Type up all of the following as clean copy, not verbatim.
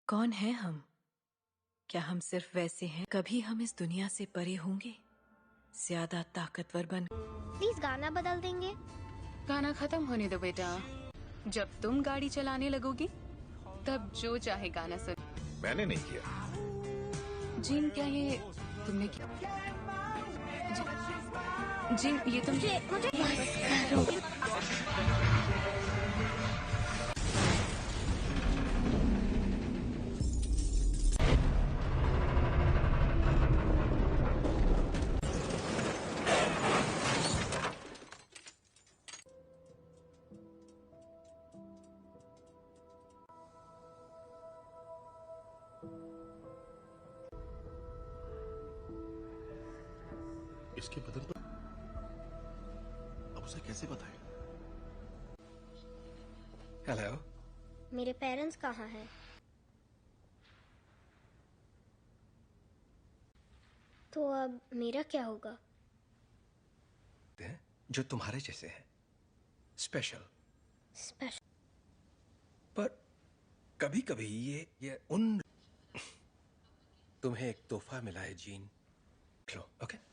कौन है हम? क्या हम सिर्फ वैसे हैं? कभी हम इस दुनिया से परे होंगे, ज्यादा ताकतवर बन। प्लीज गाना बदल देंगे। गाना खत्म होने दो बेटा। जब तुम गाड़ी चलाने लगोगी तब जो चाहे गाना सुन। मैंने नहीं किया। जीन, क्या ये तुमने किया? जीन, ये तुम मुझे इसके बदन पर अब उसे कैसे बताए? हेलो, मेरे पेरेंट्स कहाँ हैं? तो अब मेरा क्या होगा? जो तुम्हारे जैसे हैं, स्पेशल। स्पेशल? पर कभी कभी ये उन तुम्हें एक तोहफा मिला है जीन, लो। ओके,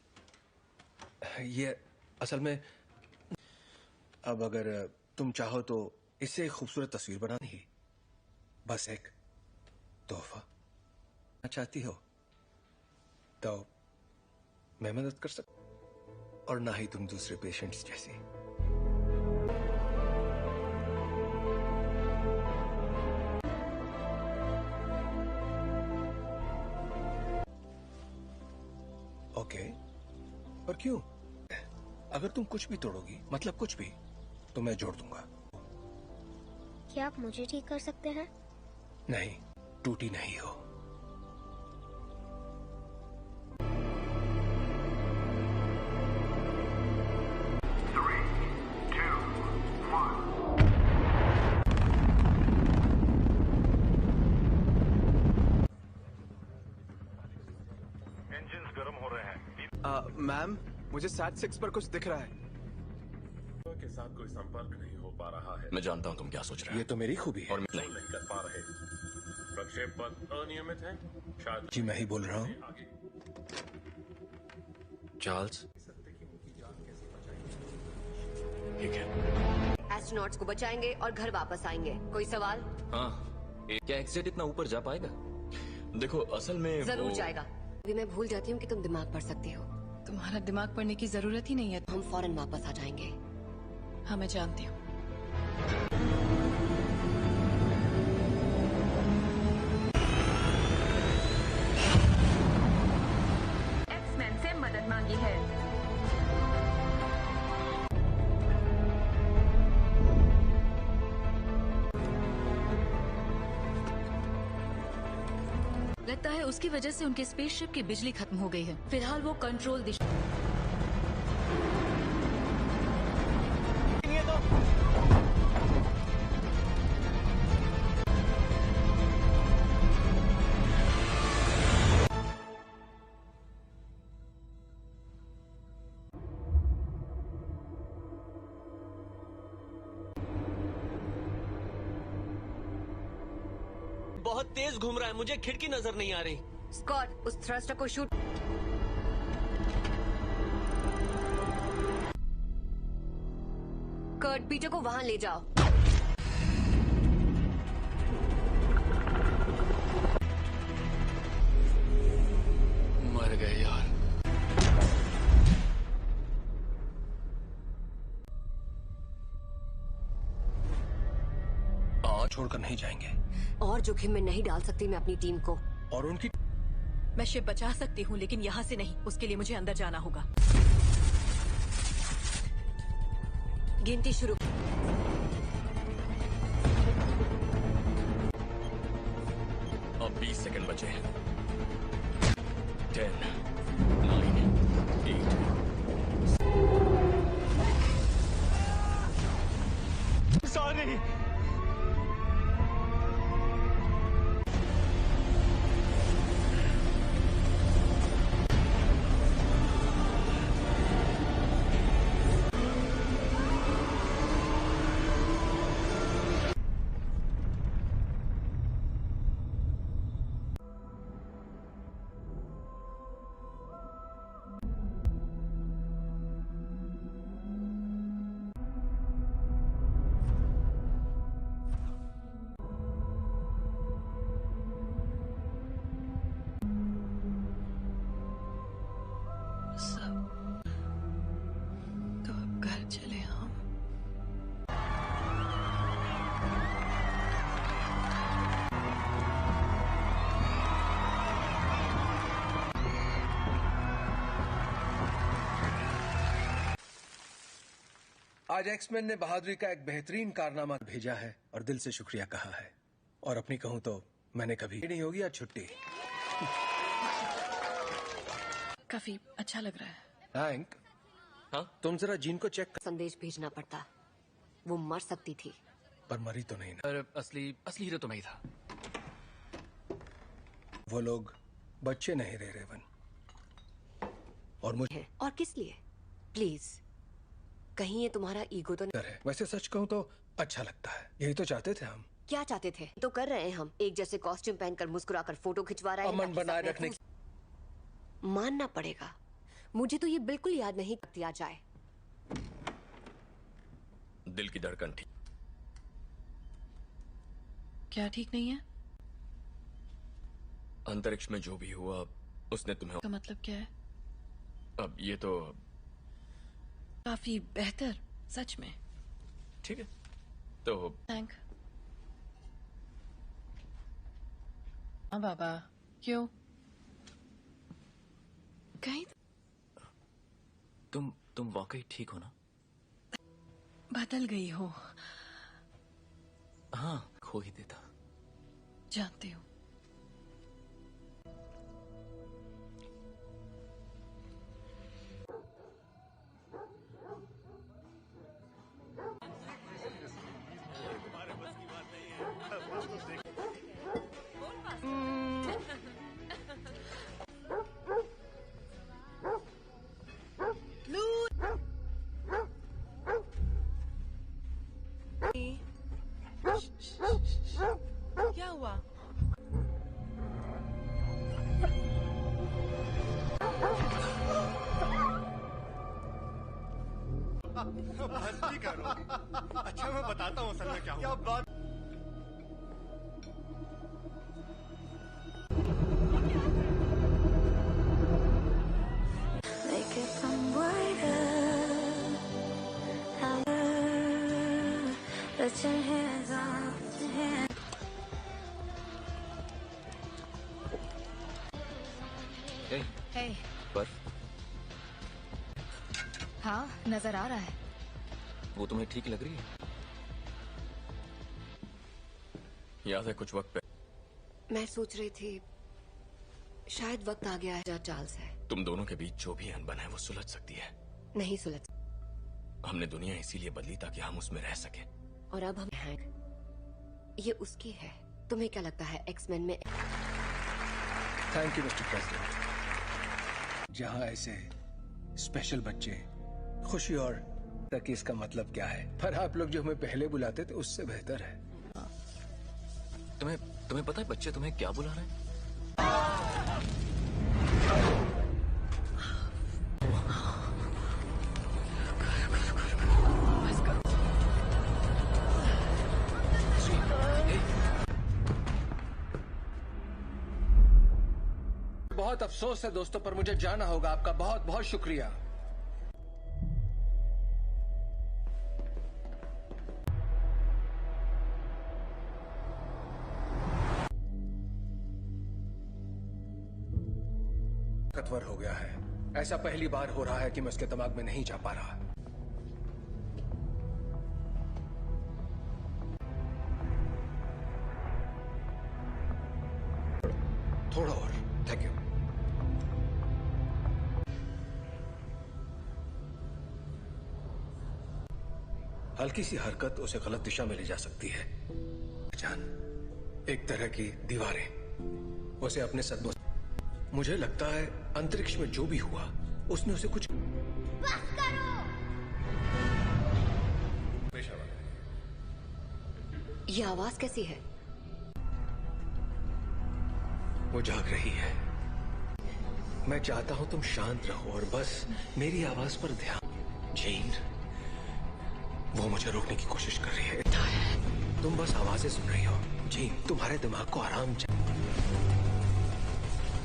ये असल में अब अगर तुम चाहो तो इससे एक खूबसूरत तस्वीर बनानी ही, बस एक तोहफा चाहती हो तो मैं मदद कर सकता, और ना ही तुम दूसरे पेशेंट्स जैसी। ओके, पर क्यों? अगर तुम कुछ भी तोड़ोगी, मतलब कुछ भी, तो मैं जोड़ दूंगा। क्या आप मुझे ठीक कर सकते हैं? नहीं, टूटी नहीं हो। इंजन्स गर्म हो रहे हैं। मैम, मुझे SAT-6 पर कुछ दिख रहा है। के साथ कोई संपर्क नहीं हो पा रहा है। मैं जानता हूँ तुम क्या सोच रहे हो। ये तो मेरी खूबी है। और नहीं कर पा रहे। प्रक्षेप पथ अनियमित है। शायद जी मैं ही बोल रहा हूँ। आगे चार्ल्स, ठीक है। एस्ट्रोनॉट्स को बचाएंगे और घर वापस आएंगे। कोई सवाल? हाँ, क्या एक्सजेट इतना ऊपर जा पाएगा? देखो, असल में जरूर जाएगा। अभी मैं भूल जाती हूँ कि तुम दिमाग पढ़ सकती हो। तुम्हारा दिमाग पढ़ने की जरूरत ही नहीं है। हम फौरन वापस आ जाएंगे। हाँ, मैं जानती हूँ। एक्समैन से मदद मांगी है। लगता है उसकी वजह से उनके स्पेसशिप की बिजली खत्म हो गई है। फिलहाल वो कंट्रोल दिशा। बहुत तेज घूम रहा है, मुझे खिड़की नजर नहीं आ रही। स्कॉट, उस थ्रस्टर को शूट। कर्ट, पीटर को वहां ले जाओ। मर गए यार। छोड़कर नहीं जाएंगे। और जोखिम में नहीं डाल सकती मैं अपनी टीम को। और उनकी मैं शिप बचा सकती हूँ, लेकिन यहाँ से नहीं। उसके लिए मुझे अंदर जाना होगा। गिनती शुरू। अब 20 सेकंड बचे। 10, 9, 8। सॉरी। आज एक्समैन ने बहादुरी का एक बेहतरीन कारनामा भेजा है और दिल से शुक्रिया कहा है। और अपनी कहूं तो मैंने कभी नहीं होगी आज छुट्टी। काफी अच्छा लग रहा है। थैंक। हाँ? तुम जरा जीन को चेक कर। संदेश भेजना पड़ता, वो मर सकती थी। पर मरी तो नहीं ना। पर असली हीरो तो मैं ही था। वो लोग बच्चे नहीं रहे रेवन। और मुझे और किस लिए? प्लीज, कहीं ये तुम्हारा ईगो तो नहीं? है। वैसे सच कहूं तो अच्छा लगता है। यही तो चाहते थे हम। क्या चाहते थे तो कर रहे हैं हम। एक जैसे कॉस्ट्यूम पहनकर मुस्कुराकर फोटो खिंचवा रहे हैं। अमन बनाए रखने मानना पड़ेगा, मुझे तो ये बिल्कुल याद नहीं दिया जाए। दिल की धड़कन ठीक। क्या ठीक नहीं है? अंतरिक्ष में जो भी हुआ उसने तुम्हें। का मतलब क्या है? अब ये तो काफी बेहतर, सच में। ठीक है तो थैंक। हाँ बाबा, क्यों? कहीं तुम वाकई ठीक हो ना? बदल गई हो। हाँ, खो ही देता। जानती हूँ। क्या हुआ? मस्ती करो। अच्छा मैं बताता हूँ असल में क्या हुआ। बात Hey, पर हाँ नजर आ रहा है। वो तुम्हें ठीक लग रही है? याद है कुछ वक्त पहले मैं सोच रही थी शायद वक्त आ गया है। चार्ल्स है। तुम दोनों के बीच जो भी अनबन है वो सुलझ सकती है। नहीं सुलझ। हमने दुनिया इसीलिए बदली ताकि हम उसमें रह सके। और अब हम हैं। ये उसकी है। तुम्हें क्या लगता है एक्समैन में? Thank you mister president. जहाँ ऐसे स्पेशल बच्चे खुशी और तक इसका मतलब क्या है? पर आप लोग जो हमें पहले बुलाते थे उससे बेहतर है। तुम्हें पता है बच्चे तुम्हें क्या बुला रहे हैं? बहुत अफसोस है दोस्तों, पर मुझे जाना होगा। आपका बहुत बहुत शुक्रिया। ताकतवर हो गया है। ऐसा पहली बार हो रहा है कि मैं उसके दिमाग में नहीं जा पा रहा। थोड़ा और। Thank you. हल्की सी हरकत उसे गलत दिशा में ले जा सकती है। जान, एक तरह की दीवारें उसे अपने सदमों। मुझे लगता है अंतरिक्ष में जो भी हुआ उसने उसे कुछ। बस करो। ये आवाज कैसी है? वो जाग रही है। मैं चाहता हूं तुम शांत रहो और बस मेरी आवाज पर ध्यान। जीन, वो मुझे रोकने की कोशिश कर रही है। तुम बस आवाजें सुन रही हो। जीन, तुम्हारे दिमाग को आराम चाहिए।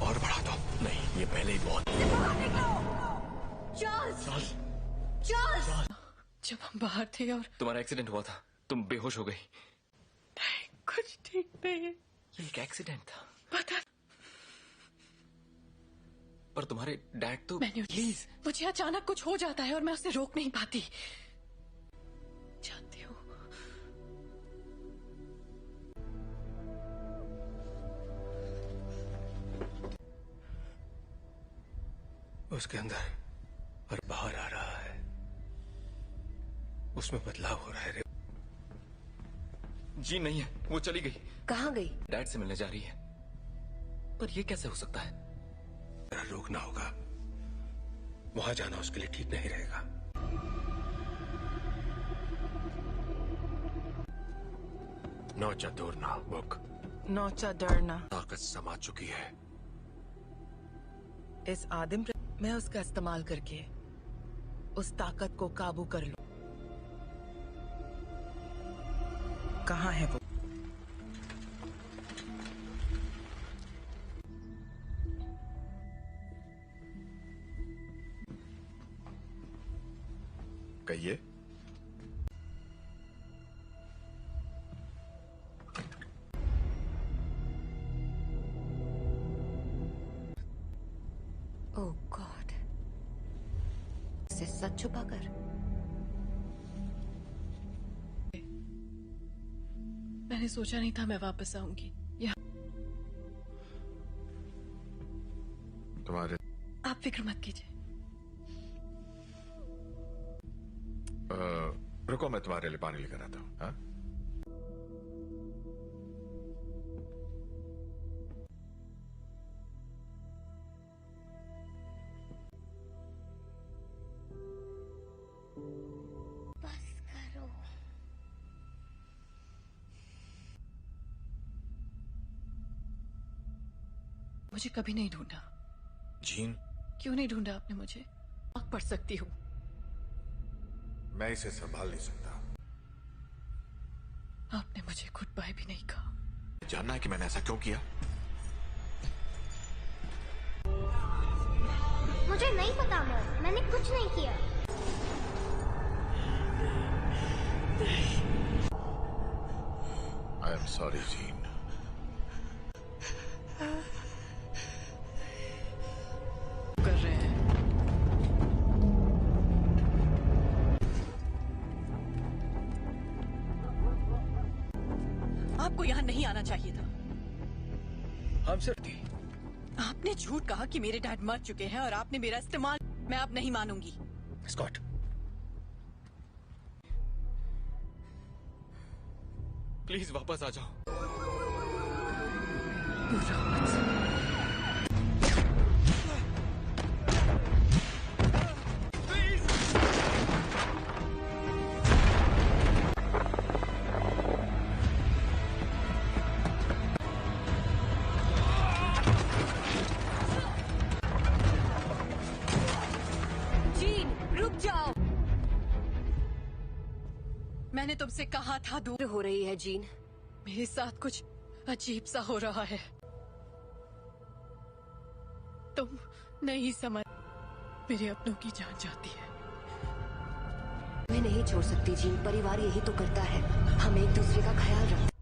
और बढ़ा दो। नहीं, ये पहले ही बहुत। चार्ल्स! चार्ल्स! जब हम बाहर थे और तुम्हारा एक्सीडेंट हुआ था, तुम बेहोश हो गई। कुछ ठीक नहीं है। ये एक एक्सीडेंट था। पता पर तुम्हारे डैड तो। प्लीज, मुझे अचानक कुछ हो जाता है और मैं उसे रोक नहीं पाती। उसके अंदर और बाहर आ रहा है, उसमें बदलाव हो रहा है। जी नहीं है, वो चली गई। कहाँ गई? डैड से मिलने जा रही है। पर ये कैसे हो सकता है? रोकना होगा, वहां जाना उसके लिए ठीक नहीं रहेगा। नौचा दूरना बुक, नौचा डरना। ताकत समा चुकी है। इस आदिम मैं उसका इस्तेमाल करके उस ताकत को काबू कर लूं। कहाँ है वो? कहिए। ओह गॉड, इसे सच छुपाकर। मैंने सोचा नहीं था मैं वापस आऊंगी यहाँ। तुम्हारे आप फिक्र मत कीजिए। रुको, मैं तुम्हारे लिए पानी लेकर आता हूँ। हाँ? बस करो। मुझे कभी नहीं ढूंढा। जीन, क्यों नहीं ढूंढा आपने मुझे? आग पढ़ सकती हूँ। मैं इसे संभाल नहीं सकता। आपने मुझे गुड बाय भी नहीं कहा। जानना है कि मैंने ऐसा क्यों किया? मुझे नहीं पता मॉम, मैंने कुछ नहीं किया। I am sorry gene. कर रहे हैं। आपको यहाँ नहीं आना चाहिए था। हम सिर्फ थी। आपने झूठ कहा कि मेरे डैड मर चुके हैं और आपने मेरा इस्तेमाल। मैं अब नहीं मानूंगी। स्कॉट, प्लीज वापस आ जाओ। जीन, रुक जाओ। मैंने तुमसे कहा था दूर हो रही है जीन। मेरे साथ कुछ अजीब सा हो रहा है। तुम नहीं समझ। मेरे अपनों की जान जाती है। मैं नहीं छोड़ सकती जीन, परिवार यही तो करता है। हम एक दूसरे का ख्याल रखते।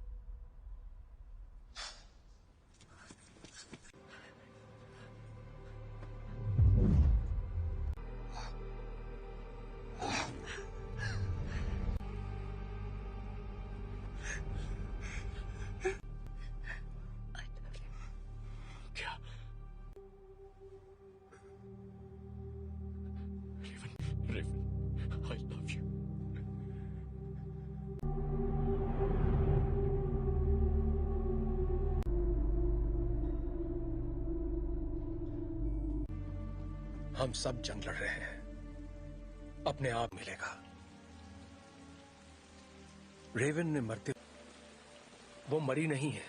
क्या? रेवन, I love you. हम सब जंग लड़ रहे हैं, अपने आप मिलेगा। रेवन ने मरते, वो मरी नहीं है।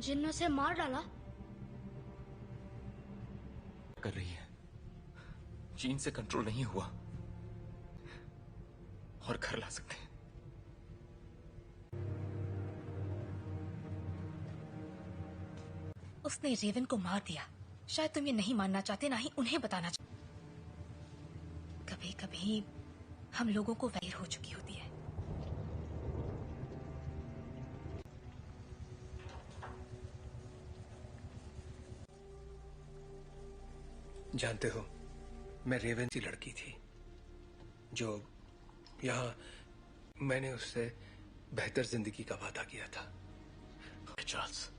जिन ने उसे मार डाला। कर रही है। जीन से कंट्रोल नहीं हुआ और घर ला सकते हैं। उसने रेवन को मार दिया। शायद तुम ये नहीं मानना चाहते, ना ही उन्हें बताना चाहते। कभी कभी हम लोगों को वैर हो चुकी होती है। जानते हो, मैं रेवन की लड़की थी जो यहाँ मैंने उससे बेहतर जिंदगी का वादा किया था। चार्ल्स,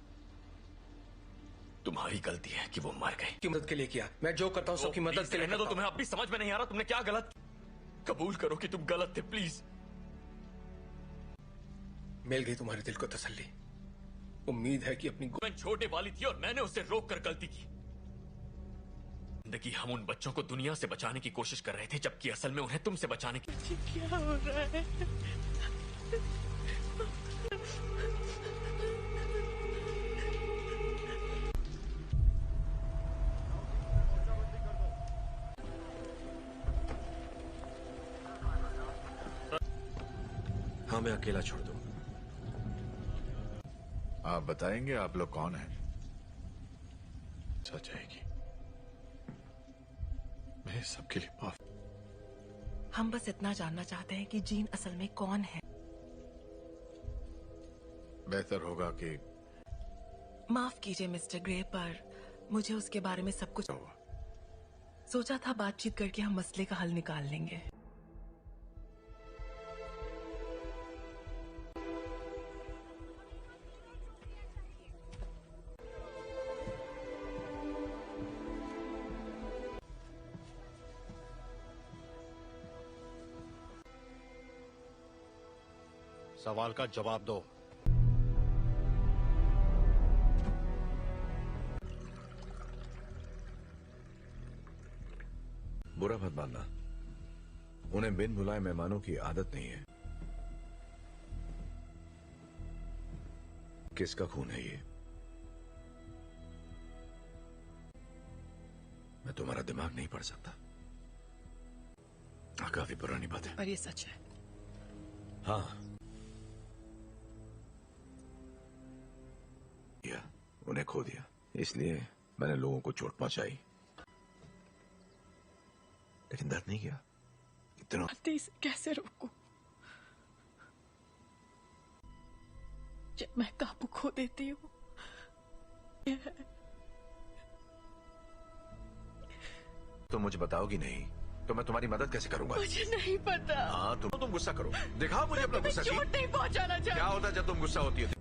तुम्हारी गलती है कि वो मर गए। की मदद के लिए किया, मैं जो करता हूँ सबकी मदद के लिए तो तुम्हें अब भी समझ में नहीं आ रहा तुमने क्या गलत। कबूल करो कि तुम गलत थे प्लीज। मिल गई तुम्हारे दिल को तसल्ली। उम्मीद है कि अपनी छोटे वाली थी और मैंने उसे रोक कर गलती की। जिंदगी हम उन बच्चों को दुनिया से बचाने की कोशिश कर रहे थे, जबकि असल में उन्हें तुमसे बचाने की। क्या हो रहा है? हाँ, मैं अकेला छोड़ दूं। आप बताएंगे आप लोग कौन हैं? सच जाएगी। मैं सबके लिए माफ। हम बस इतना जानना चाहते हैं कि जीन असल में कौन है। बेहतर होगा कि माफ कीजिए मिस्टर ग्रे, पर मुझे उसके बारे में सब कुछ हुआ। सोचा था बातचीत करके हम मसले का हल निकाल लेंगे। सवाल का जवाब दो। बुरा मत मानना, उन्हें बिन बुलाए मेहमानों की आदत नहीं है। किसका खून है ये? मैं तुम्हारा दिमाग नहीं पढ़ सकता। काफी पुरानी बात है, पर ये सच है। हाँ, उन्हें खो दिया, इसलिए मैंने लोगों को चोट पहुंचाई, लेकिन दर्द नहीं किया। इतना इसे कैसे रोकूं? जब मैं काबू खो देती हूँ। तुम मुझे बताओगी नहीं तो मैं तुम्हारी मदद कैसे करूंगा? मुझे नहीं पता। हाँ, तुम गुस्सा करो, दिखाओ मुझे अपना गुस्सा। चोट नहीं पहुंचाना चाहती। क्या होता है जब तुम गुस्सा होती है?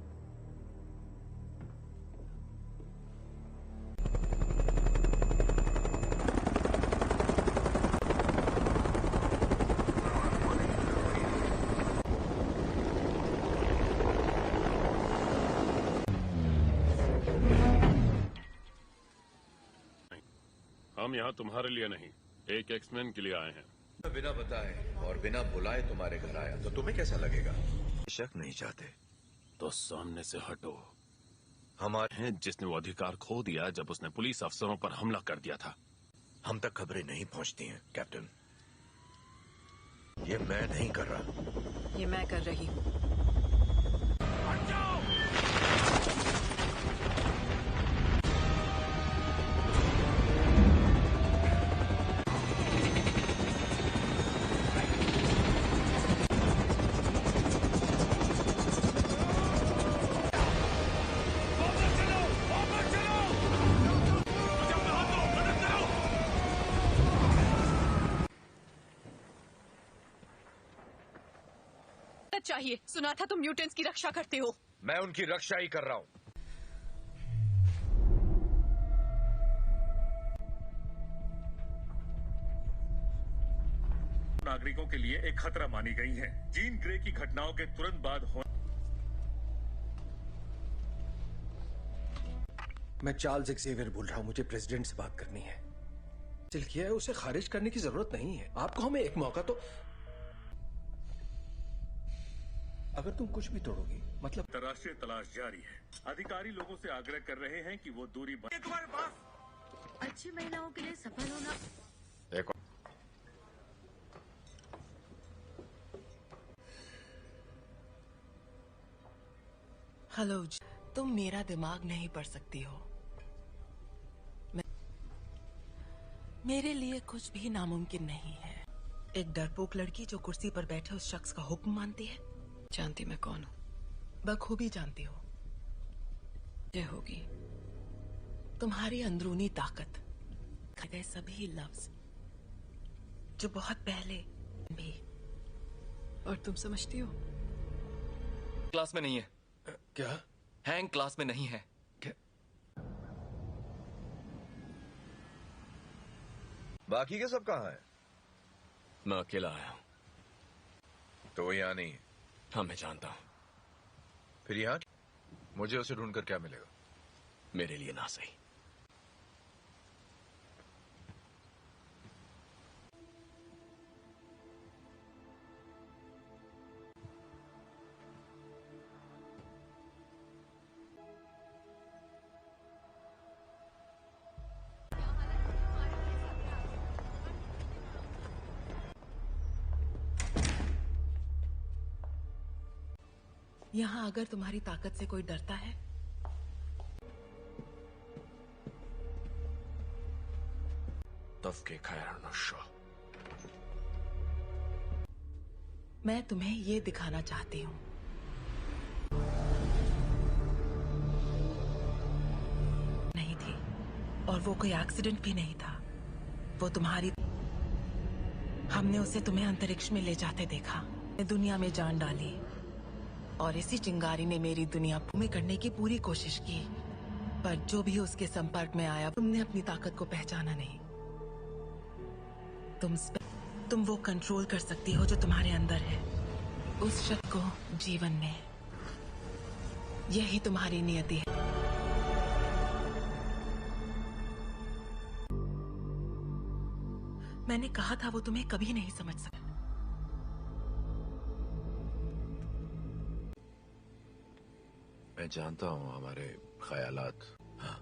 हम यहाँ तुम्हारे लिए नहीं, एक एक्समैन के लिए आए हैं। बिना बताए और बिना बुलाए तुम्हारे घर आया तो तुम्हें कैसा लगेगा? शक नहीं चाहते तो सामने से हटो। हमारे हैं जिसने वो अधिकार खो दिया जब उसने पुलिस अफसरों पर हमला कर दिया था। हम तक खबरें नहीं पहुंचती हैं कैप्टन। ये मैं नहीं कर रहा, ये मैं कर रही हूँ। चाहिए, सुना था तुम म्यूटेंट्स की रक्षा करते हो। मैं उनकी रक्षा ही कर रहा हूं। नागरिकों के लिए एक खतरा मानी गई हैं। जीन ग्रे की घटनाओं के तुरंत बाद मैं चार्ल्स एक्सेवियर बोल रहा हूँ, मुझे प्रेसिडेंट से बात करनी है। दिल किया है, उसे खारिज करने की जरूरत नहीं है। आपको हमें एक मौका तो। अगर तुम कुछ भी तोड़ोगी मतलब। अंतर्राष्ट्रीय तलाश जारी है। अधिकारी लोगों से आग्रह कर रहे हैं कि वो दूरी तुम्हारे पास अच्छी महिलाओं के लिए सफल होना। देखो, हेलो, तुम मेरा दिमाग नहीं पढ़ सकती हो। मेरे लिए कुछ भी नामुमकिन नहीं है। एक डरपोक लड़की जो कुर्सी पर बैठे उस शख्स का हुक्म मानती है। जानती मैं कौन हूँ। बखूबी जानती हो। ये होगी तुम्हारी अंदरूनी ताकत, गए सभी लफ्ज जो बहुत पहले भी। और तुम समझती हो क्लास में नहीं है। क्या? हैंग क्लास में नहीं है। बाकी के सब कहाँ हैं? मैं अकेला आया हूं। तो वो यहाँ नहीं है। हाँ, मैं जानता हूं। फिर यहाँ मुझे उसे ढूंढकर क्या मिलेगा? मेरे लिए ना सही। यहाँ अगर तुम्हारी ताकत से कोई डरता है तफके खैर नशा। मैं तुम्हें ये दिखाना चाहती हूँ। नहीं थी, और वो कोई एक्सीडेंट भी नहीं था। वो तुम्हारी, हमने उसे तुम्हें अंतरिक्ष में ले जाते देखा, दुनिया में जान डाली, और इसी चिंगारी ने मेरी दुनिया में करने की पूरी कोशिश की। पर जो भी उसके संपर्क में आया, तुमने अपनी ताकत को पहचाना नहीं। तुम वो कंट्रोल कर सकती हो जो तुम्हारे अंदर है, उस शक्ति को जीवन में। यही तुम्हारी नियति है। मैंने कहा था वो तुम्हें कभी नहीं समझ सकता। मैं जानता हूँ हमारे ख्यालात। हाँ।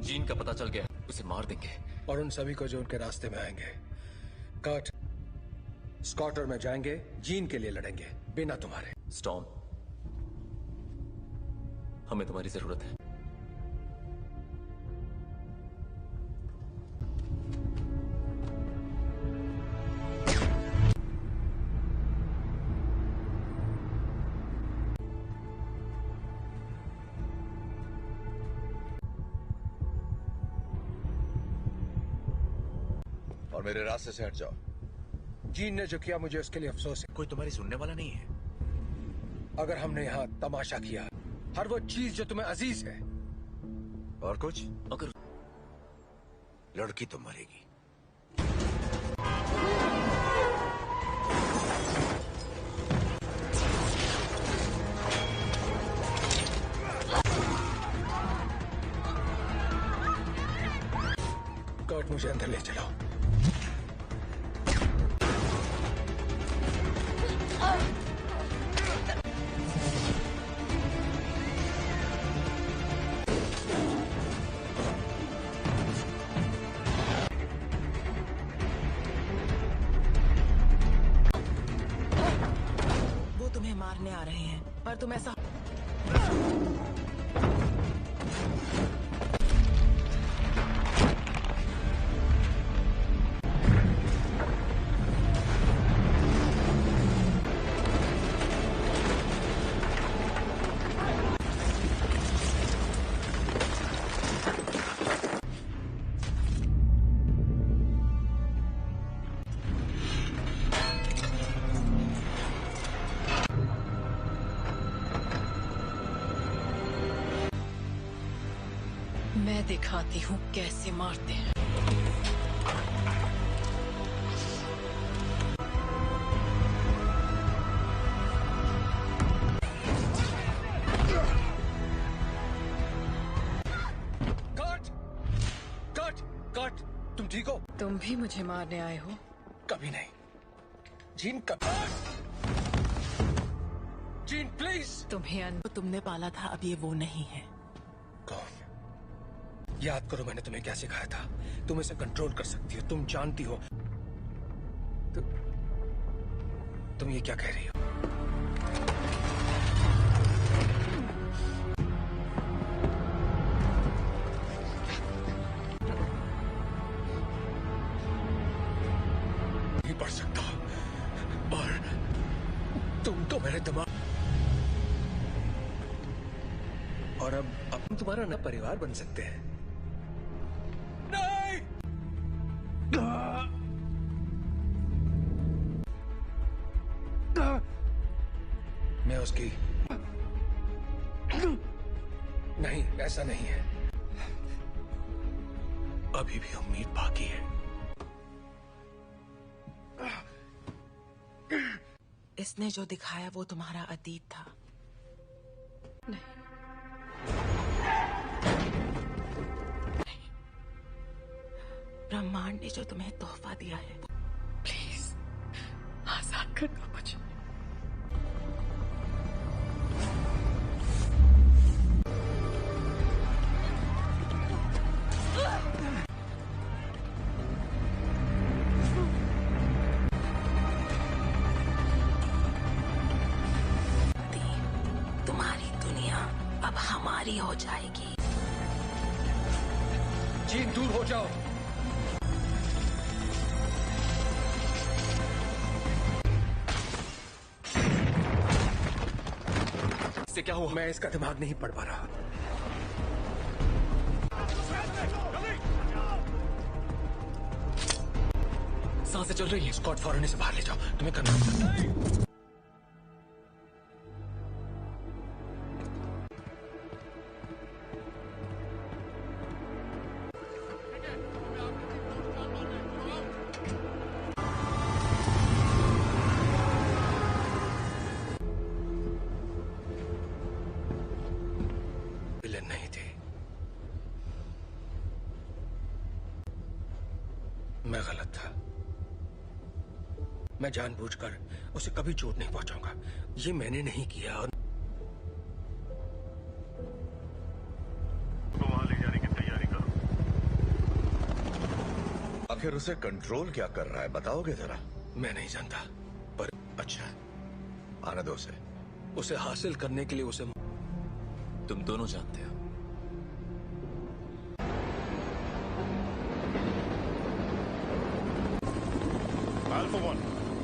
जीन का पता चल गया, उसे मार देंगे। और उन सभी को जो उनके रास्ते में आएंगे। कर्ट, स्कॉट और मैं जाएंगे, जीन के लिए लड़ेंगे, बिना तुम्हारे। स्टॉर्म, हमें तुम्हारी जरूरत है। और मेरे रास्ते से हट जाओ। जीन ने जो किया मुझे उसके लिए अफसोस है। कोई तुम्हारी सुनने वाला नहीं है। अगर हमने यहाँ तमाशा किया, हर वो चीज जो तुम्हें अजीज है, और कुछ, अगर लड़की तो मरेगी। कर्ट, मुझे अंदर ले चलो। वो तुम्हें मारने आ रहे हैं, पर तुम ऐसा मैं दिखाती हूँ कैसे मारते हैं। कर्ट, तुम ठीक हो? तुम भी मुझे मारने आए हो? कभी नहीं। Gene, gene please. तुम्हें तुमने पाला था, अब ये वो नहीं है। कौन? याद करो मैंने तुम्हें क्या सिखाया था। तुम इसे कंट्रोल कर सकती हो, तुम जानती हो। तुम ये क्या कह रही हो? नहीं पढ़ सकता, और मेरे दिमाग। और अब हम तुम्हारा नया परिवार बन सकते हैं। नहीं! मैं उसकी नहीं, ऐसा नहीं है। अभी भी उम्मीद बाकी है। इसने जो दिखाया वो तुम्हारा अतीत था। नहीं, ब्रह्मांड ने जो तुम्हें तोहफा दिया है। प्लीज आजाद कर दो मुझे। तुम्हारी दुनिया अब हमारी हो जाएगी। जीन, दूर हो जाओ। इससे क्या हुआ? मैं इसका दिमाग नहीं पढ़ पा रहा। सांसें चल रही हैं। स्कॉट, फौरन इसे बाहर ले जाओ। तुम्हें करना होगा। विलेन नहीं थी। मैं गलत था। मैं जानबूझकर उसे कभी चोट नहीं पहुंचाऊंगा। ये मैंने नहीं किया। और तो वहां ले जाने की तैयारी करो। आखिर उसे कंट्रोल क्या कर रहा है, बताओगे जरा? मैं नहीं जानता, पर अच्छा, आने दो उसे। उसे हासिल करने के लिए उसे तुम दोनों जानते हो। अल्फा 1,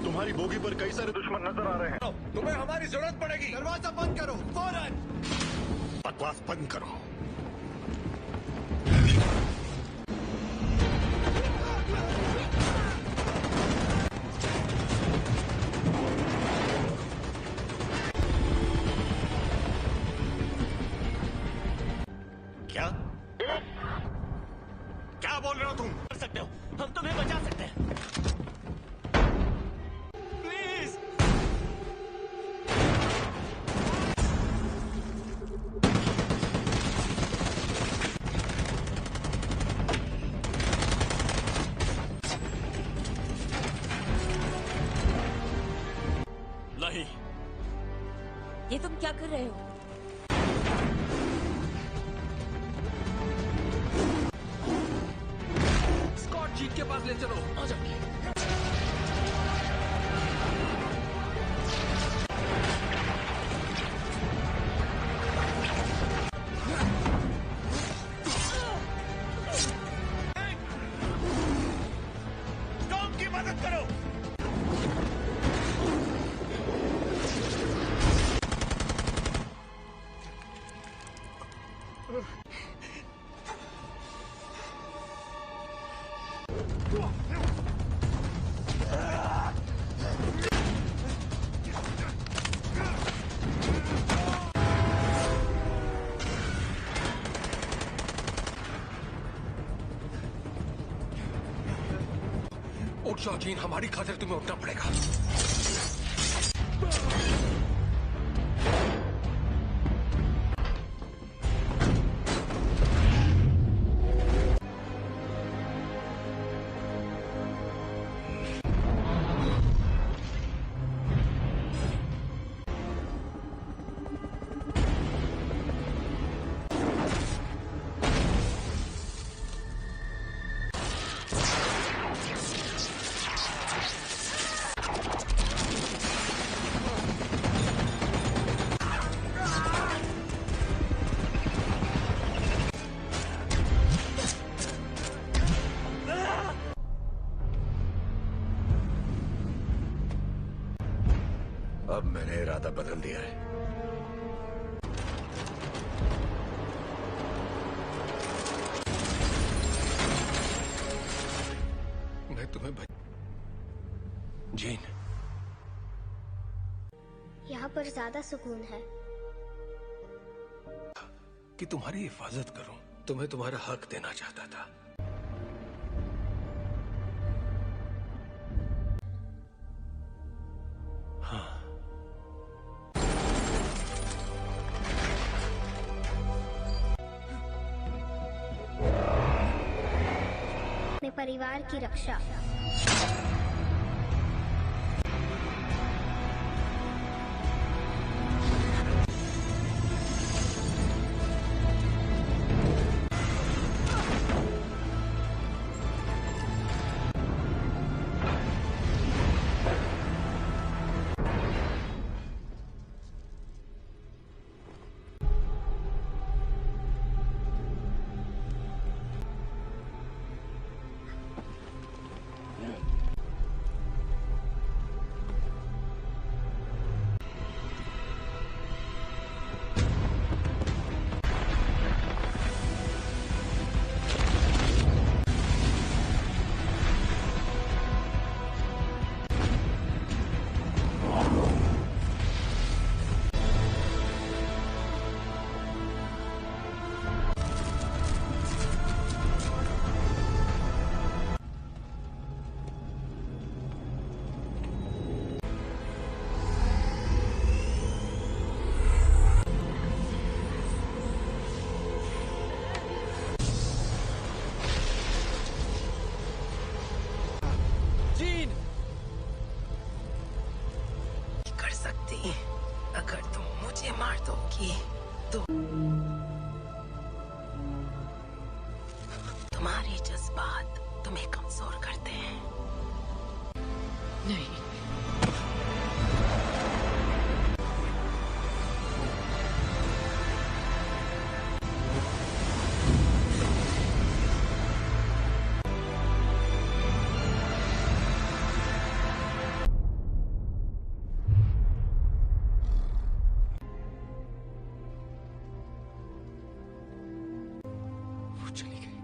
तुम्हारी बोगी पर कई सारे दुश्मन नजर आ रहे हैं। तुम्हें हमारी जरूरत पड़ेगी। दरवाजा बंद करो फौरन। बकवास बंद करो। क्या क्या बोल रहे हो तुम? कर सकते हो, हम तुम्हें बचा सकते हैं। प्लीज। नहीं। ये तुम क्या कर रहे हो? स्कॉट, जीत के पास ले चलो। आ जाओ। टॉम की मदद करो। उठ जाओ जीन, हमारी खातिर तुम्हें उठना पड़ेगा। इरादा बदल दिया है। मैं तुम्हें जीन, यहाँ पर ज्यादा सुकून है। कि तुम्हारी हिफाजत करूं, तुम्हें तुम्हारा हक देना चाहता था। हाँ, अपने परिवार की रक्षा। कर सकती, अगर तुम मुझे मार दोगी तो तुम्हारे जज्बात तुम्हें कमजोर करते हैं। नहीं, वो चली गई।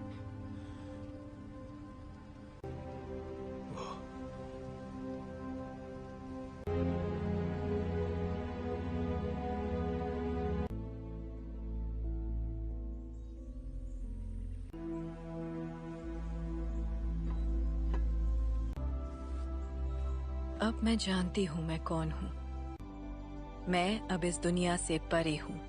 वो अब मैं जानती हूँ मैं कौन हूँ। मैं अब इस दुनिया से परे हूँ।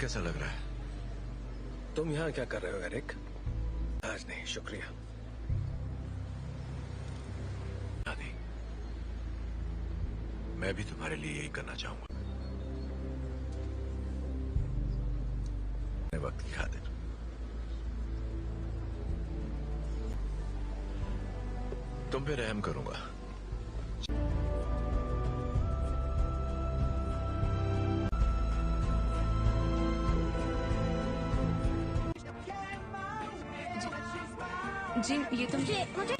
कैसा लग रहा है? तुम यहाँ क्या कर रहे हो एरिक? आज नहीं, शुक्रिया। आदि, मैं भी तुम्हारे लिए यही करना चाहूंगा। वक्त की खातिर तुम पे रहम करूंगा। जी, ये तुम मुझे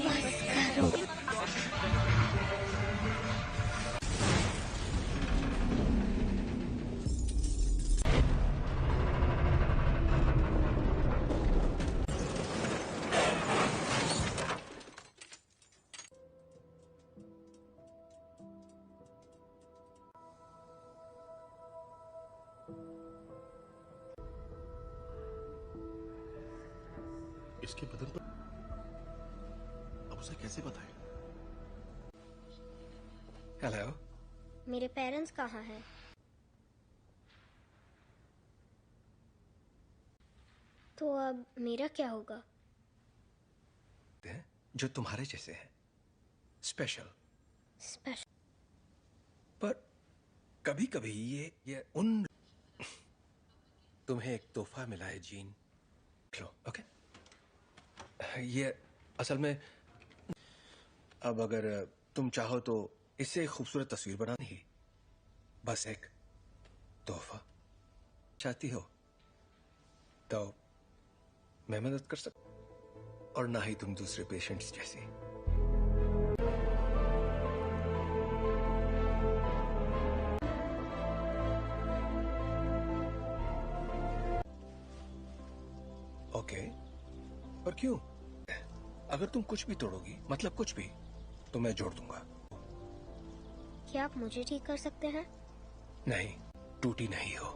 इसके बदन पर अब उसे कैसे बताएं? हेलो, मेरे पेरेंट्स कहाँ हैं? तो अब मेरा क्या होगा? जो तुम्हारे जैसे हैं, स्पेशल। स्पेशल। पर कभी कभी ये तुम्हें एक तोहफा मिला है जीन, लो, ओके? ये असल में अब अगर तुम चाहो तो इससे एक खूबसूरत तस्वीर बनानी ही, बस एक तोहफा चाहती हो तो मैं मदद कर सकता, और ना ही तुम दूसरे पेशेंट्स जैसी। ओके, पर क्यों? अगर तुम कुछ भी तोड़ोगी, मतलब कुछ भी, तो मैं जोड़ दूंगा। क्या आप मुझे ठीक कर सकते हैं? नहीं, टूटी नहीं हो।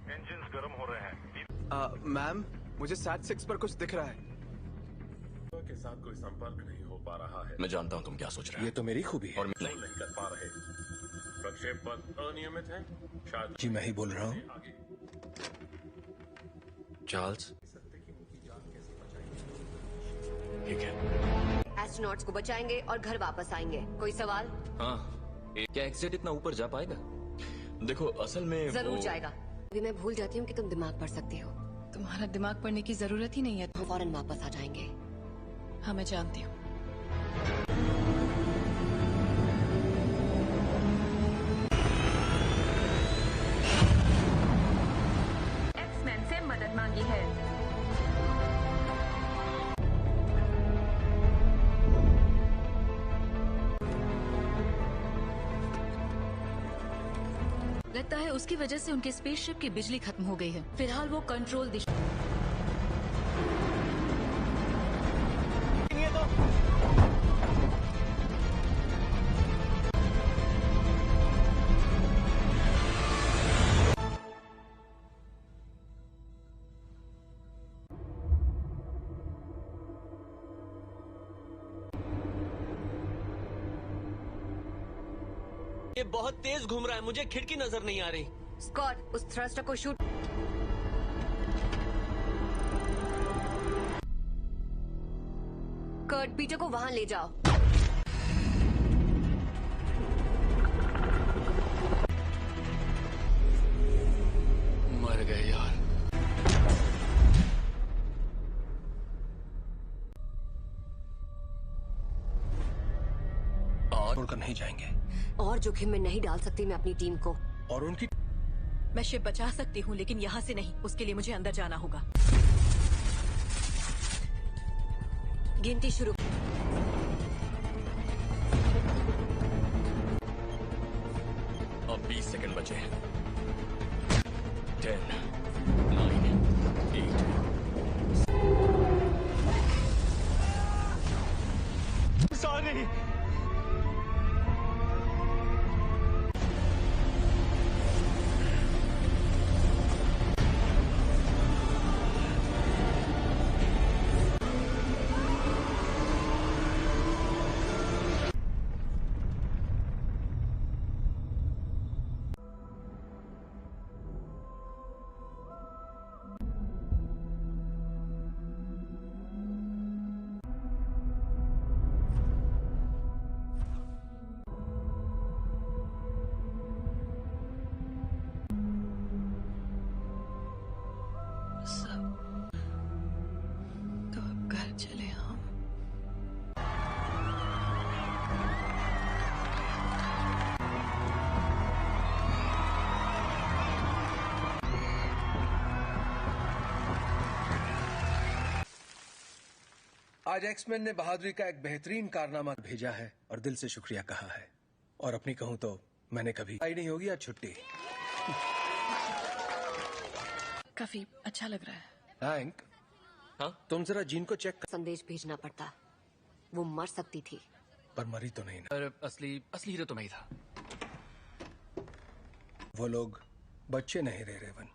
इंजन्स गर्म हो रहे हैं। मैम, मुझे सैट 6 पर कुछ दिख रहा है। के साथ कोई संपर्क नहीं हो पा रहा है। मैं जानता हूं तुम क्या सोच रहे हो। ये तो मेरी खूबी है। और नहीं कर पा रहे। प्रक्षेप पथ अनियमित है। शायद जी मैं ही बोल रहा हूँ। चार्ल्स, ठीक है। एस्ट्रोनॉट्स को बचाएंगे और घर वापस आएंगे। कोई सवाल? हाँ, क्या एक्सेट इतना ऊपर जा पाएगा? देखो असल में जरूर जाएगा। अभी मैं भूल जाती हूँ कि तुम दिमाग पढ़ सकती हो। तुम्हारा दिमाग पढ़ने की जरूरत ही नहीं है। हम फौरन वापस आ जाएंगे। हाँ, मैं जानती हूँ। एक्समैन से मदद मांगी है। लगता है उसकी वजह से उनके स्पेसशिप की बिजली खत्म हो गई है। फिलहाल वो कंट्रोल दिशा ये बहुत तेज घूम रहा है, मुझे खिड़की नजर नहीं आ रही। स्कॉट, उस थ्रस्टर को शूट। कर्ट, पीटर को वहां ले जाओ। मर गए यार। और छोड़कर नहीं जाएंगे। और जोखिम में नहीं डाल सकती मैं अपनी टीम को। और उनकी मैं शिप बचा सकती हूँ, लेकिन यहाँ से नहीं। उसके लिए मुझे अंदर जाना होगा। गिनती शुरू। अब 20 सेकंड बचे हैं। 10, 9, 8। सॉरी। तो अब घर चले हम। आज एक्समैन ने बहादुरी का एक बेहतरीन कारनामा भेजा है और दिल से शुक्रिया कहा है। और अपनी कहूं तो मैंने कभी आई नहीं होगी आज छुट्टी। काफी अच्छा लग रहा है। हैंक, हाँ? तुम जरा जीन को चेक कर। संदेश भेजना पड़ता। वो मर सकती थी। पर मरी तो नहीं ना। पर असली हीरो तो मैं ही था। वो लोग बच्चे नहीं रहे रेवन।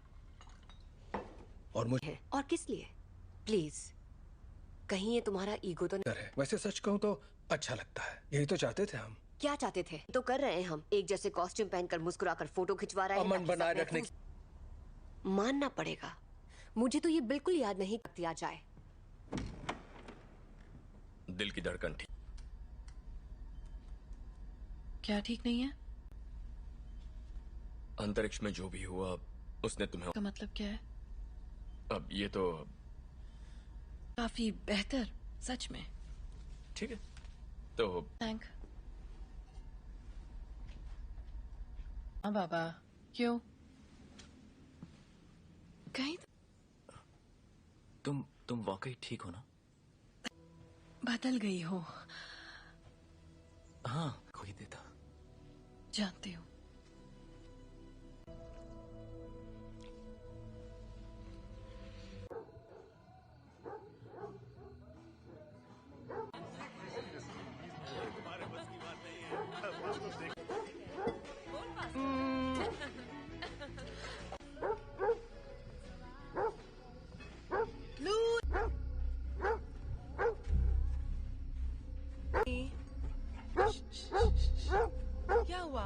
और मुझे और किस लिए? प्लीज, कहीं ये तुम्हारा ईगो तो नहीं है। वैसे सच कहूं तो अच्छा लगता है। यही तो चाहते थे हम। क्या चाहते थे तो कर रहे हैं हम। एक जैसे कॉस्ट्यूम पहनकर मुस्कुराकर फोटो खिंचवा रहे हैं। अमन बनाए रखने मानना पड़ेगा मुझे तो ये बिल्कुल याद नहीं दिया जाए। दिल की धड़कन ठीक। क्या ठीक नहीं है? अंतरिक्ष में जो भी हुआ उसने तुम्हें। का मतलब क्या है? अब ये तो काफी बेहतर, सच में। ठीक है तो थैंक। हाँ बाबा, क्यों? कहीं तुम वाकई ठीक हो ना? बदल गई हो। हाँ, कोई देता। जानती हूँ। क्या हुआ?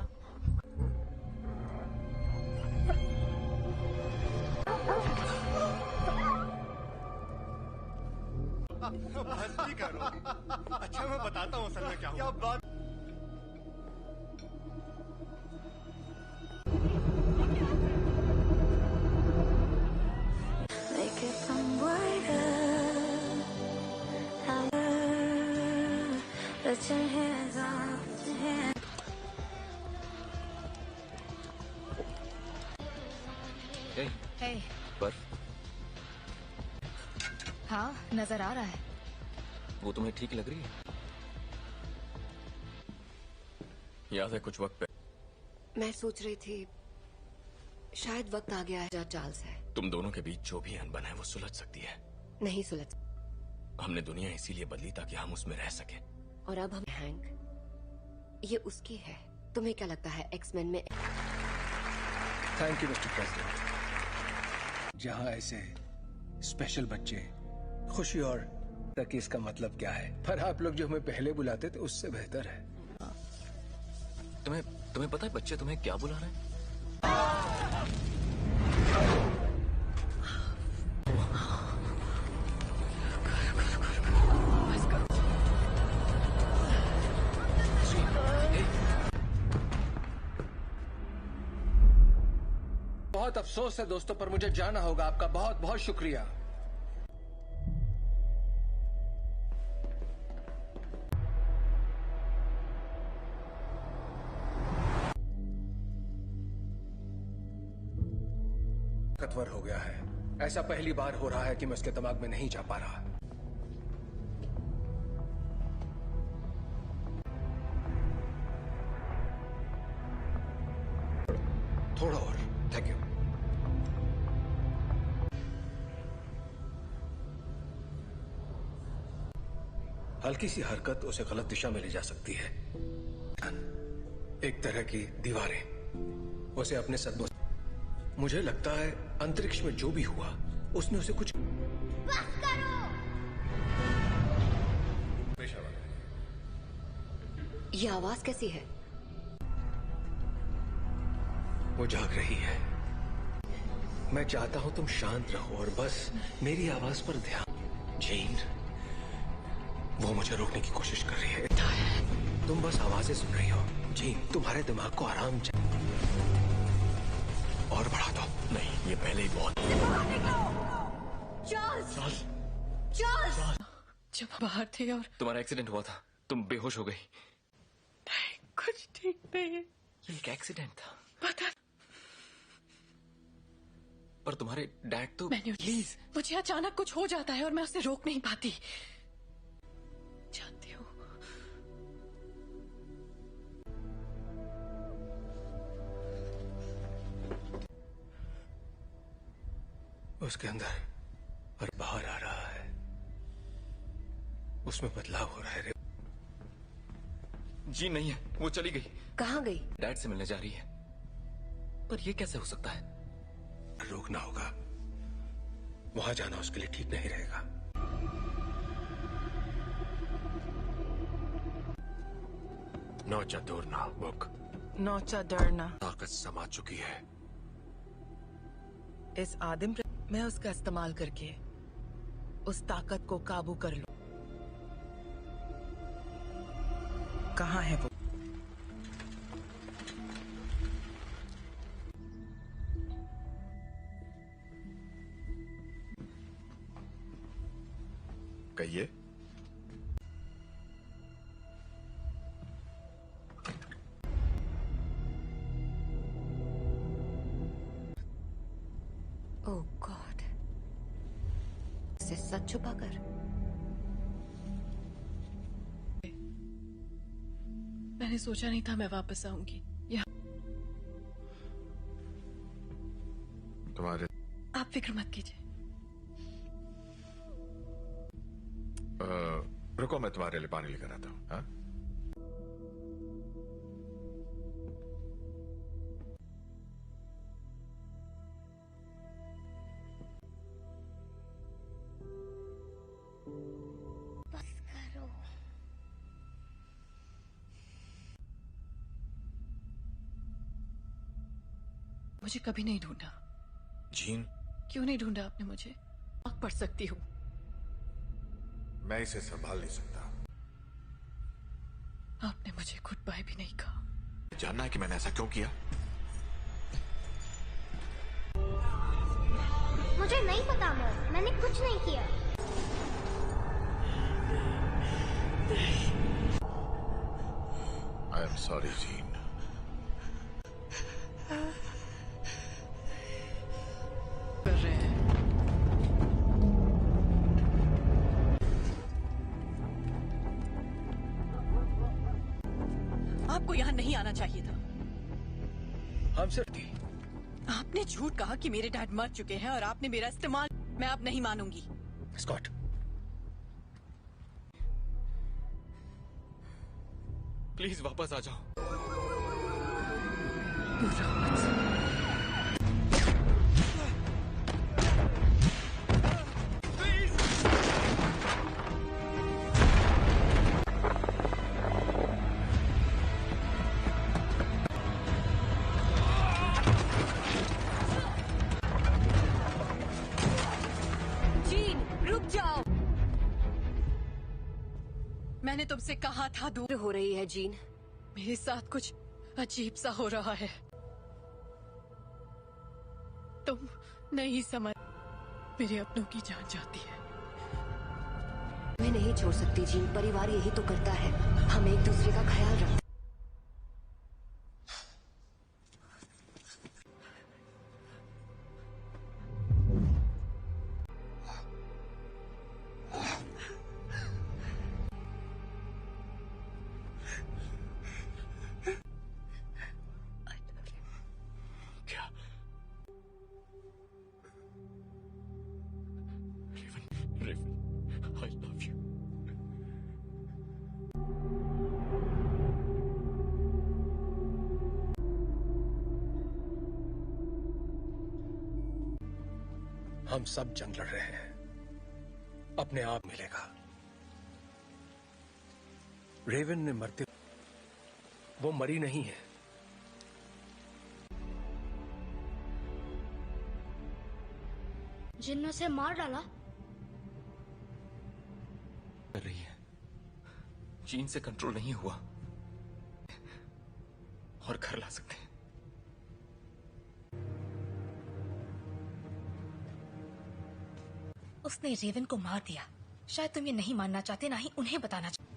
मस्ती करो। अच्छा मैं बताता हूँ असल में क्या हुआ। बात हे। पर हाँ, नजर आ रहा है। वो तुम्हें ठीक लग रही है? याद है कुछ वक्त पे मैं सोच रही थी शायद वक्त आ गया है जहाँ चार्ल्स है। तुम दोनों के बीच जो भी अनबन है वो सुलझ सकती है। नहीं सुलझ। हमने दुनिया इसीलिए बदली ताकि हम उसमें रह सके। और अब हम हैंक, ये उसकी है। तुम्हें क्या लगता है एक्समैन में? Thank you mister president. जहां ऐसे स्पेशल बच्चे खुशी और तक इसका मतलब क्या है, पर आप लोग जो हमें पहले बुलाते थे उससे बेहतर है। तुम्हें पता है बच्चे तुम्हें क्या बुला रहे हैं? बहुत अफसोस है दोस्तों, पर मुझे जाना होगा। आपका बहुत बहुत शुक्रिया। ताकतवर हो गया है। ऐसा पहली बार हो रहा है कि मैं उसके दिमाग में नहीं जा पा रहा। थोड़ा और। Thank you. हल्की सी हरकत उसे गलत दिशा में ले जा सकती है। एक तरह की दीवारें उसे अपने सदमों। मुझे लगता है अंतरिक्ष में जो भी हुआ उसने उसे कुछ। बस करो। ये आवाज कैसी है? वो जाग रही है। मैं चाहता हूं तुम शांत रहो और बस मेरी आवाज पर ध्यान। जीन, वो मुझे रोकने की कोशिश कर रही है। तुम बस आवाजें सुन रही हो। जीन, तुम्हारे दिमाग को आराम और बढ़ा दो। नहीं, ये पहले ही बहुत। चार्ल्स! चार्ल्स! जब बाहर थे और तुम्हारा एक्सीडेंट हुआ था, तुम बेहोश हो गई। कुछ ठीक नहीं है। ये एक एक्सीडेंट था। पता। पर तुम्हारे डैड तो। प्लीज, मुझे अचानक कुछ हो जाता है और मैं उसे रोक नहीं पाती। जानती हूँ। उसके अंदर और बाहर आ रहा है। उसमें बदलाव हो रहा है। जी नहीं है, वो चली गई। कहाँ गई? डैड से मिलने जा रही है। पर ये कैसे हो सकता है? रोकना होगा। वहां जाना उसके लिए ठीक नहीं रहेगा। नौचा दूरना बुक। नौचा डरना। ताकत समा चुकी है। इस आदिम मैं उसका इस्तेमाल करके उस ताकत को काबू कर लूं। कहाँ है वो? कहिए। ओह गॉड, से सच छुपाकर। मैंने सोचा नहीं था मैं वापस आऊंगी। तुम्हारे आप फिक्र मत कीजिए। रुको, मैं तुम्हारे लिए पानी लेकर आता हूँ। हाँ? बस करो। मुझे कभी नहीं ढूंढा। जीन, क्यों नहीं ढूंढा आपने मुझे? आग पढ़ सकती हूँ। मैं इसे संभाल नहीं सकता। आपने मुझे गुड बाय भी नहीं कहा। जानना है कि मैंने ऐसा क्यों किया? मुझे नहीं पता मॉम, मैंने कुछ नहीं किया। I am sorry gene. कर रहे हैं। आपको यहाँ नहीं आना चाहिए था। हम सिर्फ थी। आपने झूठ कहा कि मेरे डैड मर चुके हैं और आपने मेरा इस्तेमाल। मैं अब नहीं मानूंगी। स्कॉट, प्लीज वापस आ जाओ। जीन, रुक जाओ। मैंने तुमसे कहा था दूर हो रही है जीन। मेरे साथ कुछ अजीब सा हो रहा है। तुम नहीं समझ। मेरे अपनों की जान जाती है। मैं नहीं छोड़ सकती जीन, परिवार यही तो करता है। हम एक दूसरे का ख्याल रखते। I love you. हम सब जंग लड़ रहे हैं। अपने आप मिलेगा। रेवन ने मरते, वो मरी नहीं है। जिन ने उसे मार डाला। कर रही है। जीन से कंट्रोल नहीं हुआ और घर ला सकते हैं। उसने रेवन को मार दिया। शायद तुम ये नहीं मानना चाहते, ना ही उन्हें बताना चाहते।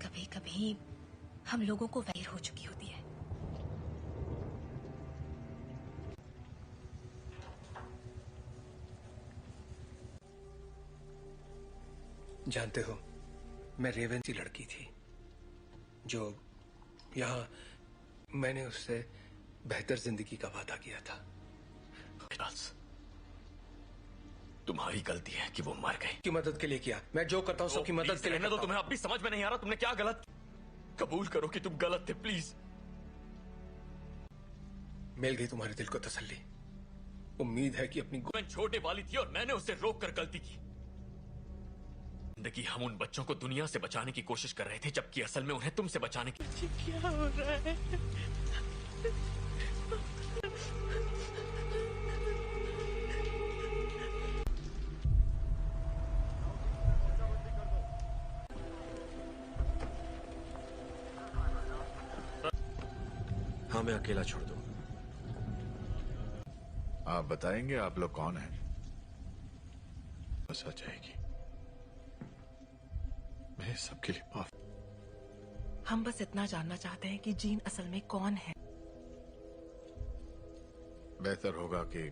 कभी कभी हम लोगों को वैर हो चुकी होती है। जानते हो, मैं रेवन सी लड़की थी जो यहाँ मैंने उससे बेहतर जिंदगी का वादा किया था। तुम्हारी गलती है कि वो मर गए। की मदद के लिए किया। मैं जो करता हूँ सबकी मदद के लिए तो तुम्हें अब भी समझ में नहीं आ रहा तुमने क्या गलत। कबूल करो कि तुम गलत थे प्लीज। मिल गई तुम्हारे दिल को तसल्ली। उम्मीद है कि अपनी छोटे वाली थी और मैंने उसे रोक कर गलती की। जिंदगी हम उन बच्चों को दुनिया से बचाने की कोशिश कर रहे थे, जबकि असल में उन्हें तुमसे बचाने की। क्या हो रहा है? हाँ, मैं अकेला छोड़ दूं। आप बताएंगे आप लोग कौन हैं? बस आ जाएगी। मैं सबके लिए माफ। हम बस इतना जानना चाहते हैं कि जीन असल में कौन है। बेहतर होगा कि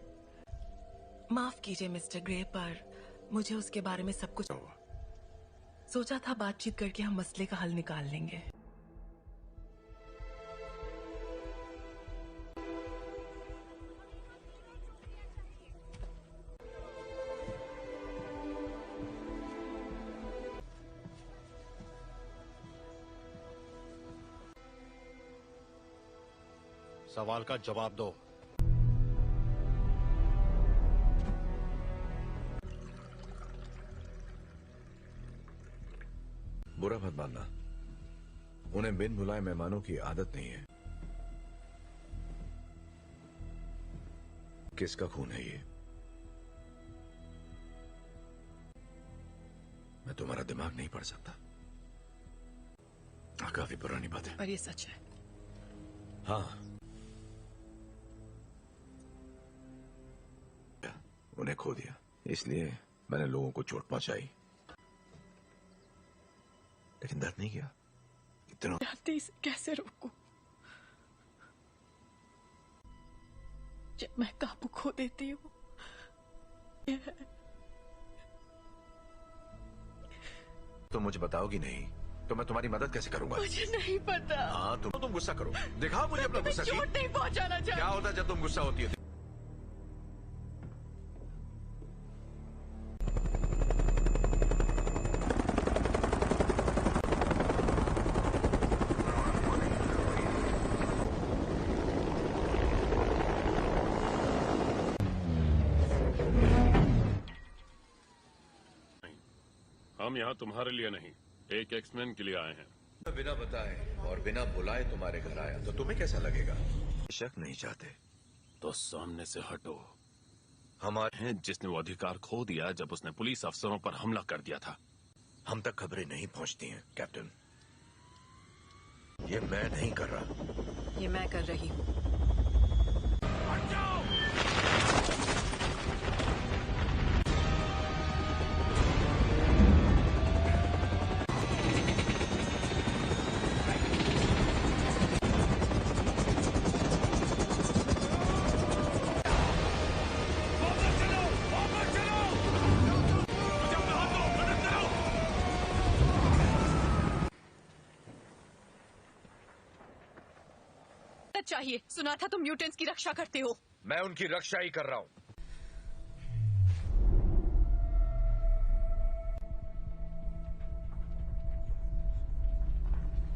माफ कीजिए मिस्टर ग्रे, पर मुझे उसके बारे में सब कुछ सोचा था। बातचीत करके हम मसले का हल निकाल लेंगे। सवाल का जवाब दो। बुरा मत मानना, उन्हें बिन बुलाए मेहमानों की आदत नहीं है। किसका खून है ये? मैं तुम्हारा दिमाग नहीं पढ़ सकता। काफी पुरानी बात है। पर ये सच है। हाँ, उन्हें खो दिया, इसलिए मैंने लोगों को चोट पहुंचाई, लेकिन दर्द नहीं किया। इतना जानती इसे कैसे रोकूं? जब मैं काबू खो देती हूँ। तो मुझे बताओगी नहीं तो मैं तुम्हारी मदद कैसे करूंगा? मुझे नहीं पता। हाँ, तुम गुस्सा करो, दिखाओ मुझे अपना गुस्सा। चोट नहीं पहुंचाना चाहिए। क्या होता है जब तुम गुस्सा होती है? हम यहाँ तुम्हारे लिए नहीं, एक एक्समैन के लिए आए हैं। बिना बताए और बिना बुलाए तुम्हारे घर आया तो तुम्हें कैसा लगेगा? शक नहीं चाहते तो सामने से हटो। हमारे हैं जिसने वो अधिकार खो दिया जब उसने पुलिस अफसरों पर हमला कर दिया था। हम तक खबरें नहीं पहुंचती हैं कैप्टन। ये मैं नहीं कर रहा, ये मैं कर रही हूँ। चाहिए। सुना था तुम म्यूटेंट्स की रक्षा करते हो। मैं उनकी रक्षा ही कर रहा हूं।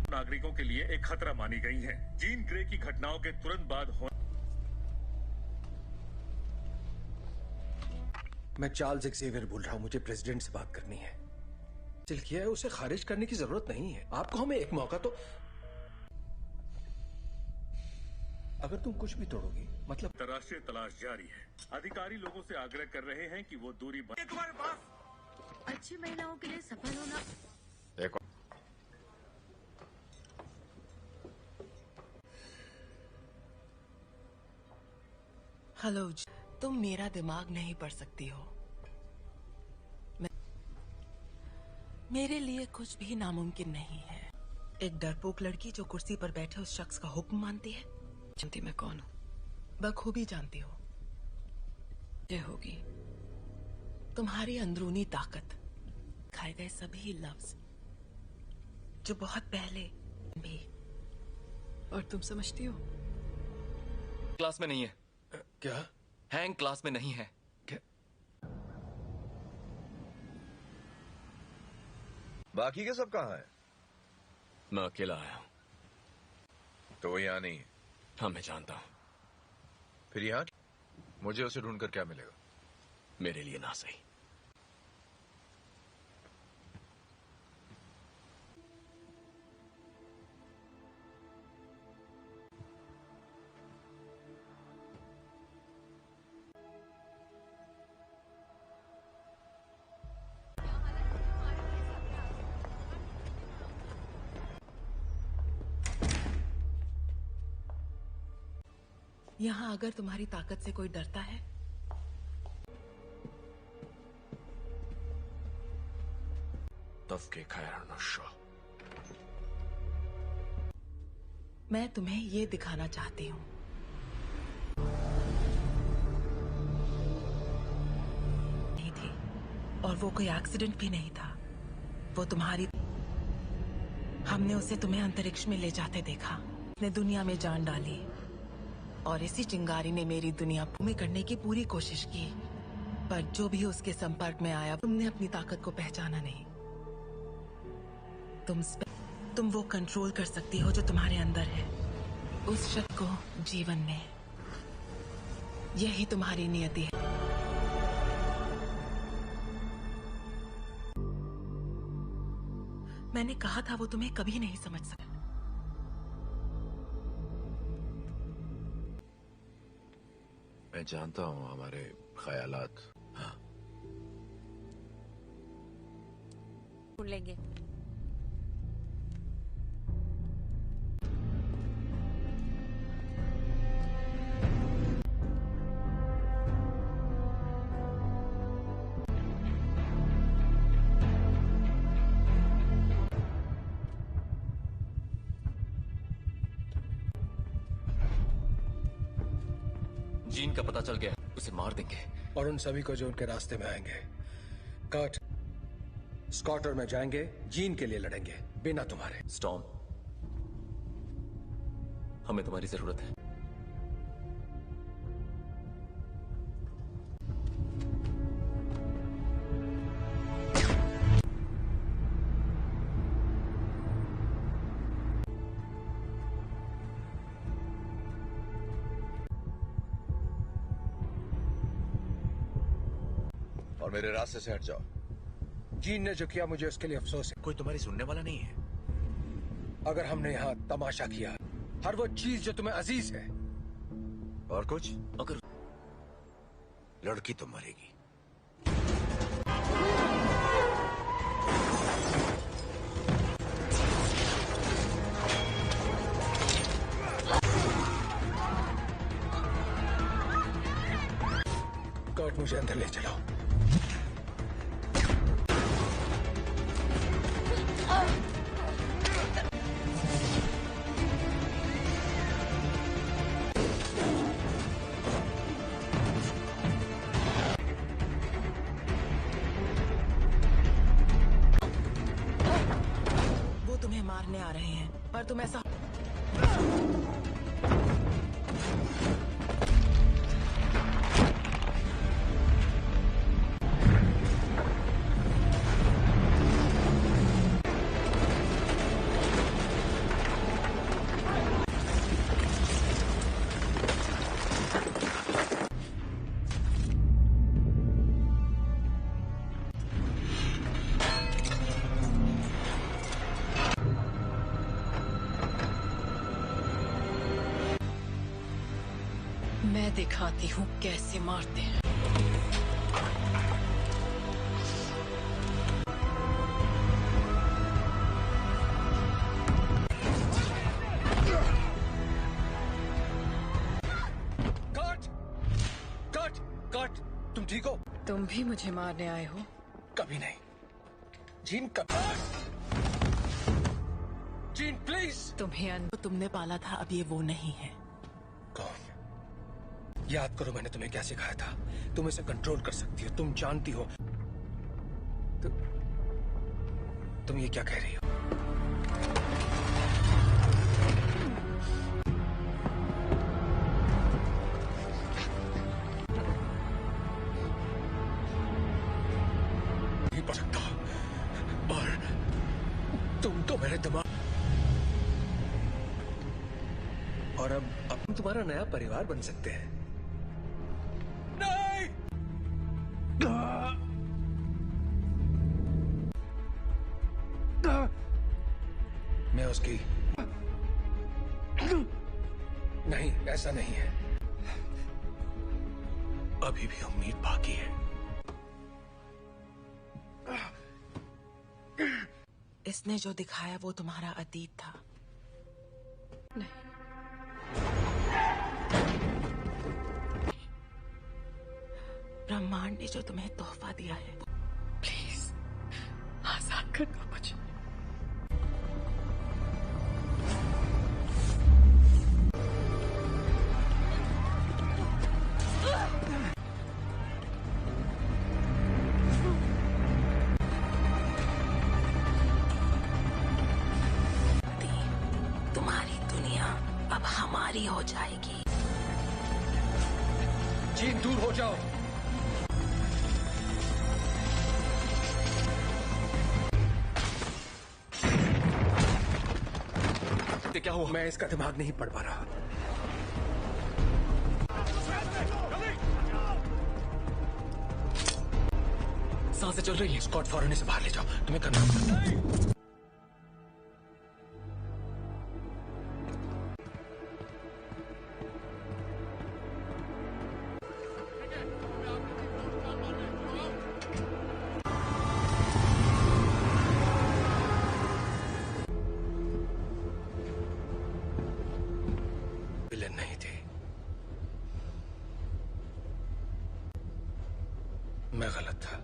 नागरिकों के लिए एक खतरा मानी गई हैं। जीन ग्रे की घटनाओं के तुरंत बाद मैं चार्ल्स एक्सेवियर बोल रहा हूं। मुझे प्रेसिडेंट से बात करनी है। दिल किया है, उसे खारिज करने की जरूरत नहीं है। आपको हमें एक मौका तो। अगर तुम कुछ भी तोड़ोगी मतलब। अंतर्राष्ट्रीय तलाश जारी है। अधिकारी लोगों से आग्रह कर रहे हैं कि वो दूरी तुम्हारे पास। अच्छी महिलाओं के लिए सफल होना। देखो, हेलो, तुम मेरा दिमाग नहीं पढ़ सकती हो। मेरे लिए कुछ भी नामुमकिन नहीं है। एक डरपोक लड़की जो कुर्सी पर बैठे उस शख्स का हुक्म मानती है। जानती मैं कौन हूँ? बखूबी जानती हो। ये होगी तुम्हारी अंदरूनी ताकत, खाए गए सभी लफ्ज जो बहुत पहले भी। और तुम समझती हो? क्लास में नहीं है। क्या? हैंग क्लास में नहीं है। क्या? बाकी के सब कहाँ हैं? मैं अकेला आया हूं। तो वो यहाँ नहीं है। हाँ, मैं जानता हूं। फिर यहाँ मुझे उसे ढूंढकर क्या मिलेगा? मेरे लिए ना सही। यहाँ अगर तुम्हारी ताकत से कोई डरता है तफ्के खैर नशा। मैं तुम्हें ये दिखाना चाहती हूँ। नहीं थी और वो कोई एक्सीडेंट भी नहीं था। वो तुम्हारी, हमने उसे तुम्हें अंतरिक्ष में ले जाते देखा। ने दुनिया में जान डाली और इसी चिंगारी ने मेरी दुनिया में करने की पूरी कोशिश की, पर जो भी उसके संपर्क में आया तुमने अपनी ताकत को पहचाना नहीं। तुम वो कंट्रोल कर सकती हो जो तुम्हारे अंदर है, उस शक्ति को जीवन में। यही तुम्हारी नियति है। मैंने कहा था वो तुम्हें कभी नहीं समझ सका। मैं जानता हूं हमारे ख्यालात। हाँ, लेंगे। जीन का पता चल गया, उसे मार देंगे। और उन सभी को जो उनके रास्ते में आएंगे। कर्ट, स्कॉट और मैं जाएंगे, जीन के लिए लड़ेंगे, बिना तुम्हारे। स्टॉर्म, हमें तुम्हारी जरूरत है। और मेरे रास्ते से हट जाओ। जीन ने जो किया मुझे उसके लिए अफसोस है। कोई तुम्हारी सुनने वाला नहीं है। अगर हमने यहाँ तमाशा किया, हर वो चीज जो तुम्हें अजीज है। और कुछ? अगर लड़की तो मरेगी। कर्ट, मुझे अंदर ले चलो। वो तुम्हें मारने आ रहे हैं, पर तुम ऐसा मैं दिखाती हूँ कैसे मारते हैं। कट! कट! कट! तुम ठीक हो? तुम भी मुझे मारने आए हो? कभी नहीं। जीन, कभी। Gene, please. तुम्हें तुमने पाला था, अब ये वो नहीं है। कौन? याद करो मैंने तुम्हें क्या सिखाया था। तुम इसे कंट्रोल कर सकती हो, तुम जानती हो। तुम ये क्या कह रही हो? नहीं पढ़ सकता। और तुम तो मेरे दिमाग, और अब हम तुम्हारा नया परिवार बन सकते हैं। नहीं! मैं उसकी, नहीं, ऐसा नहीं है। अभी भी उम्मीद बाकी है। इसने जो दिखाया वो तुम्हारा अतीत था। नहीं, भी जो तुम्हें तोहफा दिया है, प्लीज आजाद कर दो मुझे। तुम्हारी दुनिया अब हमारी हो जाएगी। जीन, दूर हो जाओ। क्या हुआ? मैं इसका दिमाग नहीं पढ़ पा रहा। सांसें चल रही है। स्कॉट, फौरन इसे बाहर ले जाओ। तुम्हें करना होगा। विलेन नहीं थे। मैं गलत था।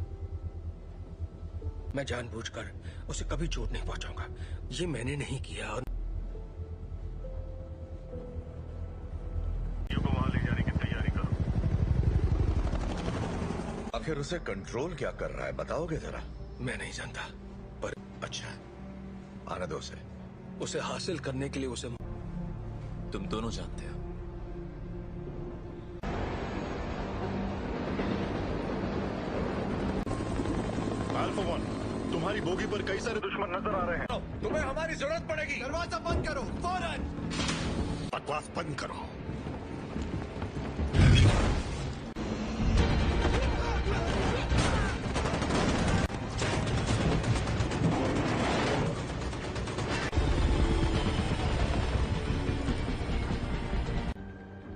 मैं जानबूझकर उसे कभी चोट नहीं पहुंचाऊंगा। ये मैंने नहीं किया। और को वहां ले जाने की तैयारी करो। आखिर उसे कंट्रोल क्या कर रहा है, बताओगे जरा? मैं नहीं जानता, पर अच्छा, आने दो उसे। उसे हासिल करने के लिए उसे तुम दोनों जानते हो। अल्फा वन, तुम्हारी बोगी पर कई सारे दुश्मन नजर आ रहे हैं। तुम्हें हमारी जरूरत पड़ेगी। दरवाजा बंद करो फौरन। बकवास बंद करो।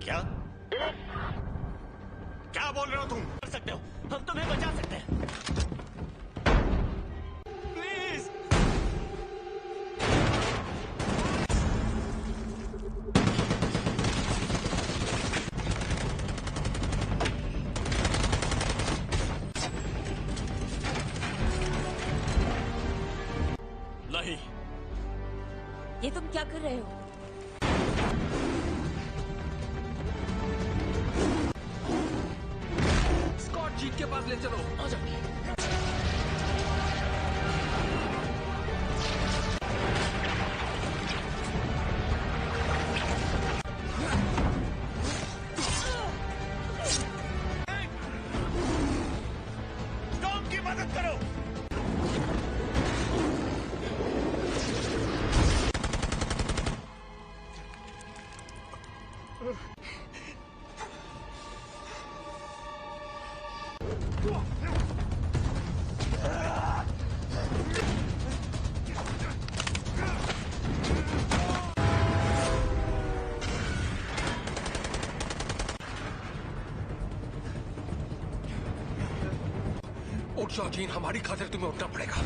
क्या क्या बोल रहे हो तुम? कर सकते हो, हम तुम्हें बचा सकते हैं। प्लीज। नहीं। ये तुम क्या कर रहे हो? स्कॉट, जीन के पास ले चलो। आ जाओ। टॉम की मदद करो। उठ जाओ जीन, हमारी खातिर तुम्हें उठना पड़ेगा।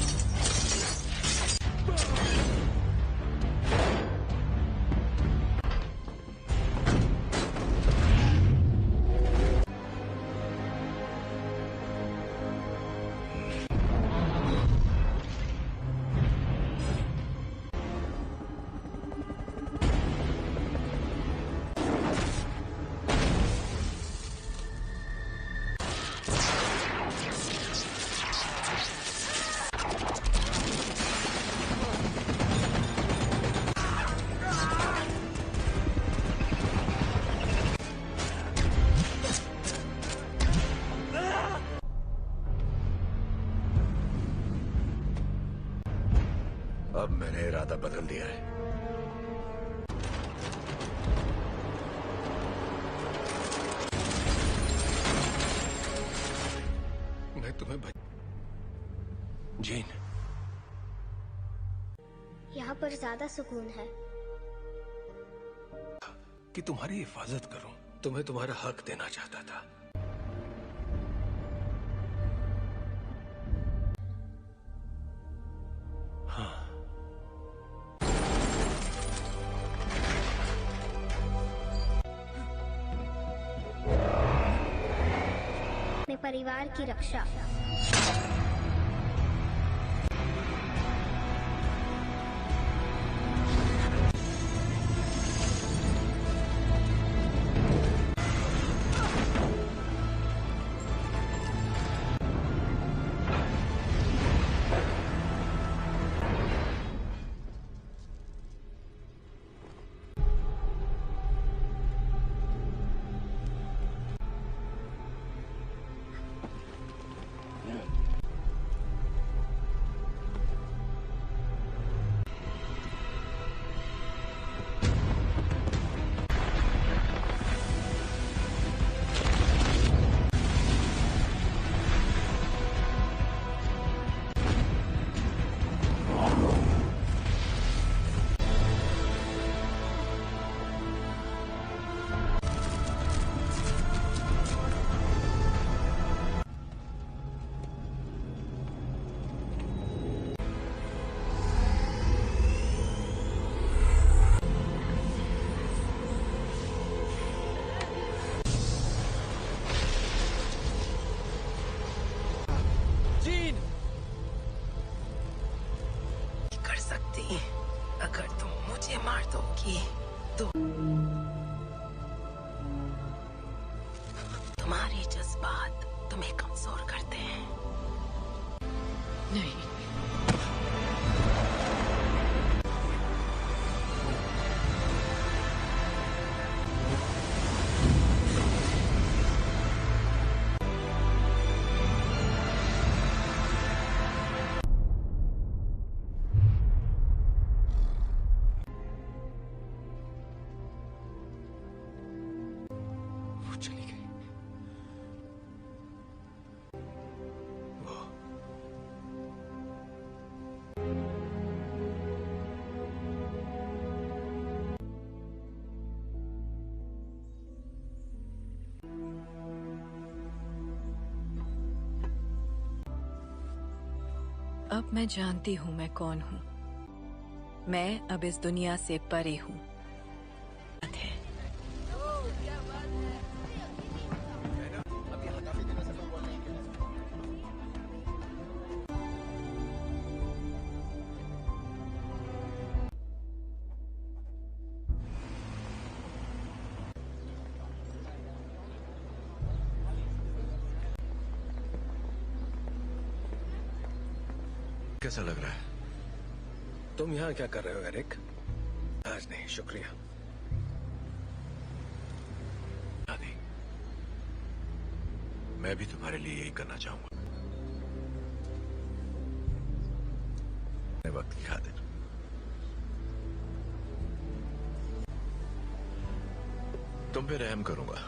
अब मैंने इरादा बदल दिया है। मैं तुम्हें जीन, यहाँ पर ज्यादा सुकून है। कि तुम्हारी हिफाजत करूं। तुम्हें तुम्हारा हक देना चाहता था। हाँ, अपने परिवार की रक्षा। अगर तुम मुझे मार दोगी तो तुम्हारे जज्बात तुम्हें कमजोर करते हैं। नहीं, चली गई। वो अब मैं जानती हूँ मैं कौन हूँ। मैं अब इस दुनिया से परे हूँ। कैसा लग रहा है? तुम यहाँ क्या कर रहे हो एरिक? आज नहीं, शुक्रिया। आदि, मैं भी तुम्हारे लिए यही करना चाहूंगा। वक्त की खातिर तुम पे रहम करूंगा।